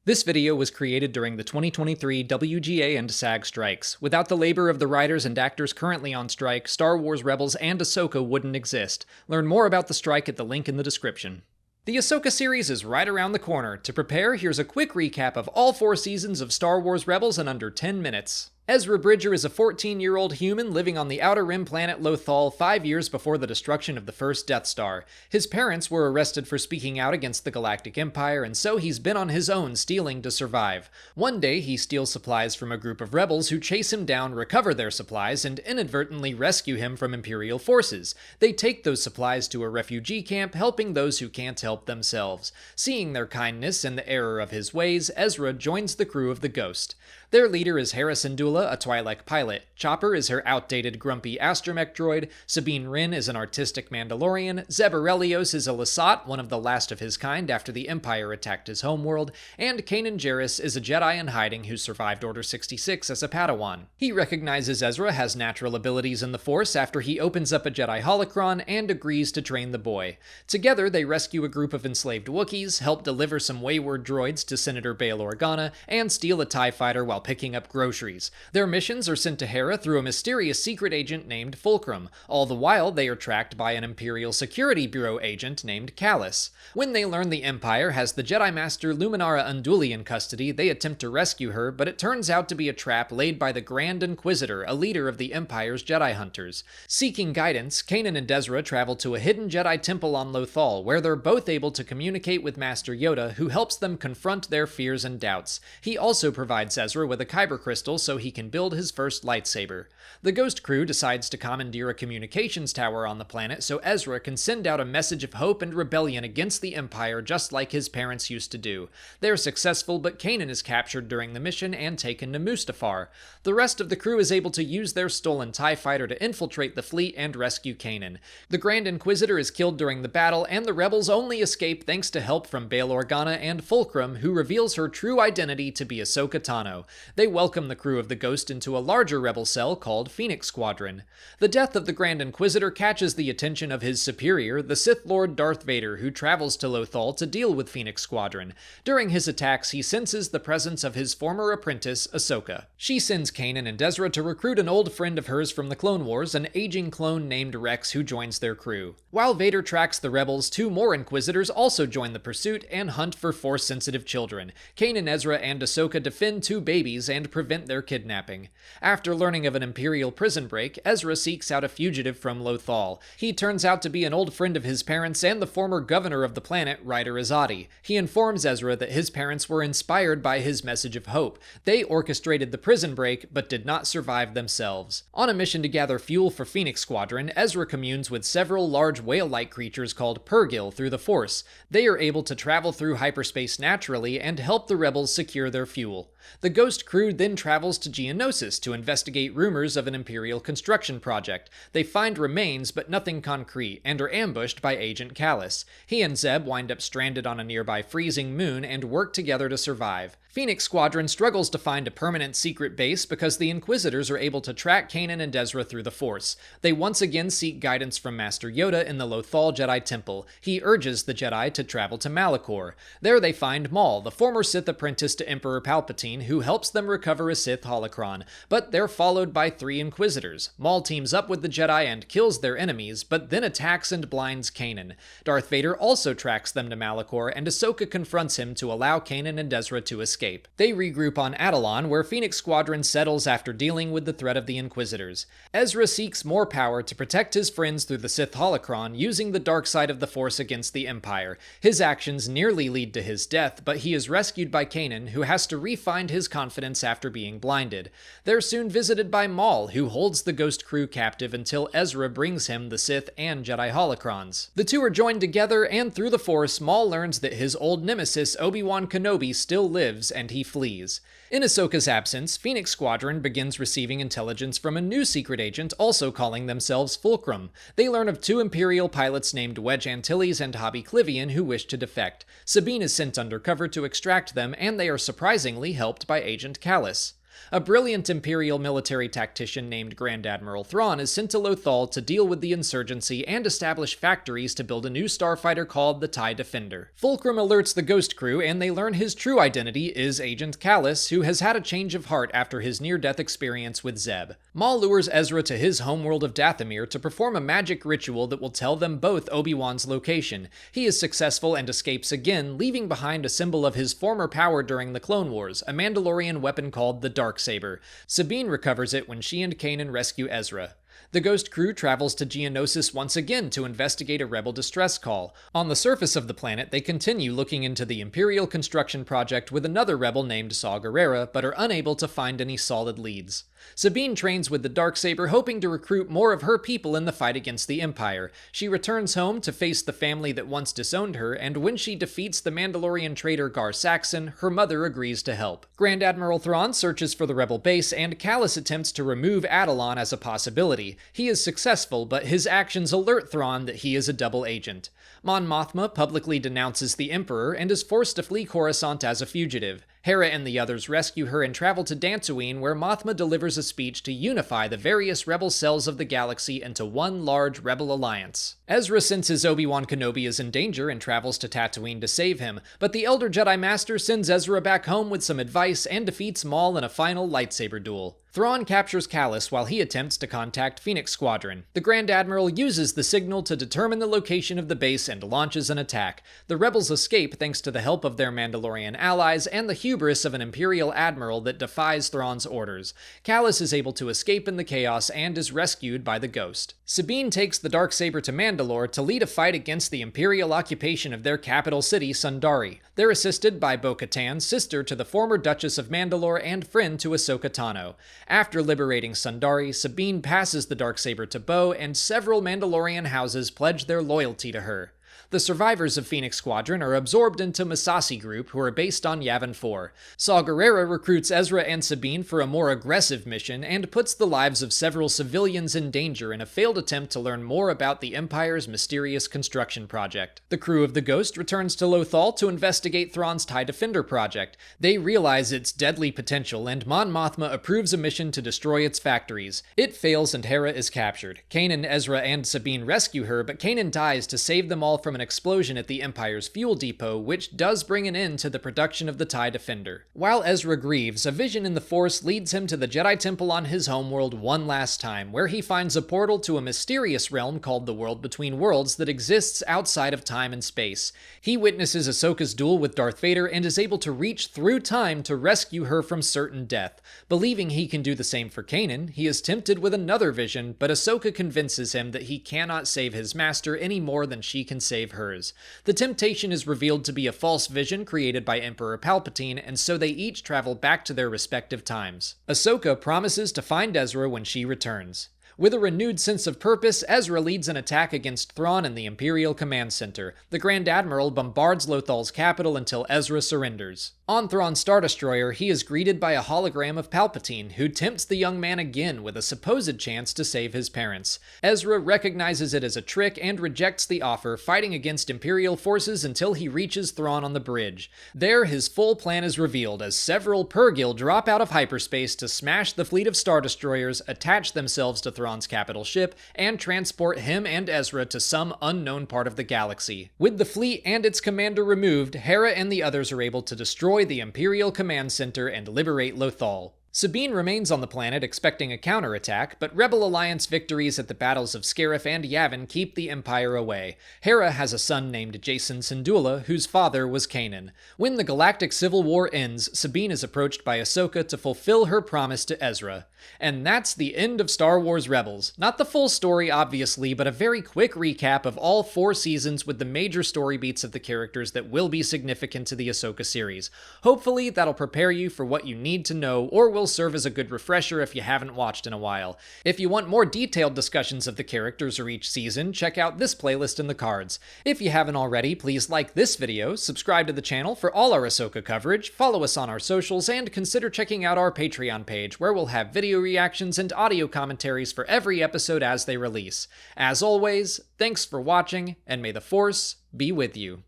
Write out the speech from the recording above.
This video was created during the 2023 WGA and SAG strikes. Without the labor of the writers and actors currently on strike, Star Wars Rebels and Ahsoka wouldn't exist. Learn more about the strike at the link in the description. The Ahsoka series is right around the corner. To prepare, here's a quick recap of all 4 seasons of Star Wars Rebels in under 10 minutes. Ezra Bridger is a 14-year-old human living on the Outer Rim planet Lothal 5 years before the destruction of the first Death Star. His parents were arrested for speaking out against the Galactic Empire, and so he's been on his own stealing to survive. One day, he steals supplies from a group of rebels who chase him down, recover their supplies, and inadvertently rescue him from Imperial forces. They take those supplies to a refugee camp, helping those who can't help themselves. Seeing their kindness and the error of his ways, Ezra joins the crew of the Ghost. Their leader is Hera Syndulla, a Twi'lek pilot. Chopper is her outdated, grumpy astromech droid. Sabine Wren is an artistic Mandalorian. Zeb Orrelios is a Lasat, one of the last of his kind after the Empire attacked his homeworld. And Kanan Jarrus is a Jedi in hiding who survived Order 66 as a Padawan. He recognizes Ezra has natural abilities in the Force after he opens up a Jedi holocron and agrees to train the boy. Together, they rescue a group of enslaved Wookiees, help deliver some wayward droids to Senator Bail Organa, and steal a TIE fighter while picking up groceries. Their missions are sent to Hera through a mysterious secret agent named Fulcrum. All the while, they are tracked by an Imperial Security Bureau agent named Kallus. When they learn the Empire has the Jedi Master Luminara Unduli in custody, they attempt to rescue her, but it turns out to be a trap laid by the Grand Inquisitor, a leader of the Empire's Jedi Hunters. Seeking guidance, Kanan and Ezra travel to a hidden Jedi temple on Lothal, where they're both able to communicate with Master Yoda, who helps them confront their fears and doubts. He also provides Ezra with a kyber crystal so he can build his first lightsaber. The Ghost crew decides to commandeer a communications tower on the planet so Ezra can send out a message of hope and rebellion against the Empire just like his parents used to do. They're successful, but Kanan is captured during the mission and taken to Mustafar. The rest of the crew is able to use their stolen TIE fighter to infiltrate the fleet and rescue Kanan. The Grand Inquisitor is killed during the battle, and the rebels only escape thanks to help from Bail Organa and Fulcrum, who reveals her true identity to be Ahsoka Tano. They welcome the crew of the Ghost into a larger rebel cell called Phoenix Squadron. The death of the Grand Inquisitor catches the attention of his superior, the Sith Lord Darth Vader, who travels to Lothal to deal with Phoenix Squadron. During his attacks, he senses the presence of his former apprentice, Ahsoka. She sends Kanan and Ezra to recruit an old friend of hers from the Clone Wars, an aging clone named Rex, who joins their crew. While Vader tracks the rebels, 2 more Inquisitors also join the pursuit and hunt for Force-sensitive children. Kanan, Ezra, and Ahsoka defend 2 babies and prevent their kidnapping. After learning of an Imperial prison break, Ezra seeks out a fugitive from Lothal. He turns out to be an old friend of his parents and the former governor of the planet, Ryder Azadi. He informs Ezra that his parents were inspired by his message of hope. They orchestrated the prison break, but did not survive themselves. On a mission to gather fuel for Phoenix Squadron, Ezra communes with several large whale-like creatures called Purrgil through the Force. They are able to travel through hyperspace naturally and help the rebels secure their fuel. The Ghost crew then travels to Geonosis to investigate rumors of an Imperial construction project. They find remains, but nothing concrete, and are ambushed by Agent Kallus. He and Zeb wind up stranded on a nearby freezing moon and work together to survive. Phoenix Squadron struggles to find a permanent secret base because the Inquisitors are able to track Kanan and Ezra through the Force. They once again seek guidance from Master Yoda in the Lothal Jedi Temple. He urges the Jedi to travel to Malachor. There they find Maul, the former Sith apprentice to Emperor Palpatine, who helps them recover a Sith holocron, but they're followed by 3 Inquisitors. Maul teams up with the Jedi and kills their enemies, but then attacks and blinds Kanan. Darth Vader also tracks them to Malachor, and Ahsoka confronts him to allow Kanan and Ezra to escape. They regroup on Atollon, where Phoenix Squadron settles after dealing with the threat of the Inquisitors. Ezra seeks more power to protect his friends through the Sith holocron, using the dark side of the Force against the Empire. His actions nearly lead to his death, but he is rescued by Kanan, who has to re-find his confidence after being blinded. They're soon visited by Maul, who holds the Ghost crew captive until Ezra brings him the Sith and Jedi holocrons. The 2 are joined together, and through the Force, Maul learns that his old nemesis Obi-Wan Kenobi still lives, and he flees. In Ahsoka's absence, Phoenix Squadron begins receiving intelligence from a new secret agent also calling themselves Fulcrum. They learn of 2 Imperial pilots named Wedge Antilles and Hobby Clivian who wish to defect. Sabine is sent undercover to extract them, and they are surprisingly helped by Agent Kallus. A brilliant Imperial military tactician named Grand Admiral Thrawn is sent to Lothal to deal with the insurgency and establish factories to build a new starfighter called the TIE Defender. Fulcrum alerts the Ghost crew, and they learn his true identity is Agent Kallus, who has had a change of heart after his near-death experience with Zeb. Maul lures Ezra to his homeworld of Dathomir to perform a magic ritual that will tell them both Obi-Wan's location. He is successful and escapes again, leaving behind a symbol of his former power during the Clone Wars, a Mandalorian weapon called the Darksaber. Sabine recovers it when she and Kanan rescue Ezra. The Ghost crew travels to Geonosis once again to investigate a rebel distress call. On the surface of the planet, they continue looking into the Imperial construction project with another rebel named Saw Gerrera, but are unable to find any solid leads. Sabine trains with the Darksaber, hoping to recruit more of her people in the fight against the Empire. She returns home to face the family that once disowned her, and when she defeats the Mandalorian traitor Gar Saxon, her mother agrees to help. Grand Admiral Thrawn searches for the rebel base, and Kallus attempts to remove Atollon as a possibility. He is successful, but his actions alert Thrawn that he is a double agent. Mon Mothma publicly denounces the Emperor and is forced to flee Coruscant as a fugitive. Hera and the others rescue her and travel to Dantooine, where Mothma delivers a speech to unify the various rebel cells of the galaxy into one large rebel alliance. Ezra senses Obi-Wan Kenobi is in danger and travels to Tatooine to save him, but the Elder Jedi Master sends Ezra back home with some advice and defeats Maul in a final lightsaber duel. Thrawn captures Kallus while he attempts to contact Phoenix Squadron. The Grand Admiral uses the signal to determine the location of the base and launches an attack. The rebels escape thanks to the help of their Mandalorian allies and the hubris of an Imperial admiral that defies Thrawn's orders. Kallus is able to escape in the chaos and is rescued by the Ghost. Sabine takes the Darksaber to Mandalore to lead a fight against the Imperial occupation of their capital city, Sundari. They're assisted by Bo-Katan, sister to the former Duchess of Mandalore and friend to Ahsoka Tano. After liberating Sundari, Sabine passes the Darksaber to Bo, and several Mandalorian houses pledge their loyalty to her. The survivors of Phoenix Squadron are absorbed into Massassi Group, who are based on Yavin 4. Saw Gerrera recruits Ezra and Sabine for a more aggressive mission and puts the lives of several civilians in danger in a failed attempt to learn more about the Empire's mysterious construction project. The crew of the Ghost returns to Lothal to investigate Thrawn's TIE Defender project. They realize its deadly potential, and Mon Mothma approves a mission to destroy its factories. It fails and Hera is captured. Kanan, Ezra, and Sabine rescue her, but Kanan dies to save them all from an explosion at the Empire's fuel depot, which does bring an end to the production of the TIE Defender. While Ezra grieves, a vision in the Force leads him to the Jedi Temple on his homeworld one last time, where he finds a portal to a mysterious realm called the World Between Worlds that exists outside of time and space. He witnesses Ahsoka's duel with Darth Vader and is able to reach through time to rescue her from certain death. Believing he can do the same for Kanan, he is tempted with another vision, but Ahsoka convinces him that he cannot save his master any more than she can save hers. The temptation is revealed to be a false vision created by Emperor Palpatine, and so they each travel back to their respective times. Ahsoka promises to find Ezra when she returns. With a renewed sense of purpose, Ezra leads an attack against Thrawn in the Imperial Command Center. The Grand Admiral bombards Lothal's capital until Ezra surrenders. On Thrawn's Star Destroyer, he is greeted by a hologram of Palpatine, who tempts the young man again with a supposed chance to save his parents. Ezra recognizes it as a trick and rejects the offer, fighting against Imperial forces until he reaches Thrawn on the bridge. There, his full plan is revealed as several Purrgil drop out of hyperspace to smash the fleet of Star Destroyers, attach themselves to Thrawn's capital ship, and transport him and Ezra to some unknown part of the galaxy. With the fleet and its commander removed, Hera and the others are able to destroy the Imperial Command Center and liberate Lothal. Sabine remains on the planet expecting a counterattack, but Rebel Alliance victories at the battles of Scarif and Yavin keep the Empire away. Hera has a son named Jacen Syndulla, whose father was Kanan. When the Galactic Civil War ends, Sabine is approached by Ahsoka to fulfill her promise to Ezra. And that's the end of Star Wars Rebels. Not the full story, obviously, but a very quick recap of all 4 seasons with the major story beats of the characters that will be significant to the Ahsoka series. Hopefully, that'll prepare you for what you need to know, or will serve as a good refresher if you haven't watched in a while. If you want more detailed discussions of the characters or each season, check out this playlist in the cards. If you haven't already, please like this video, subscribe to the channel for all our Ahsoka coverage, follow us on our socials, and consider checking out our Patreon page, where we'll have video reactions and audio commentaries for every episode as they release. As always, thanks for watching, and may the Force be with you.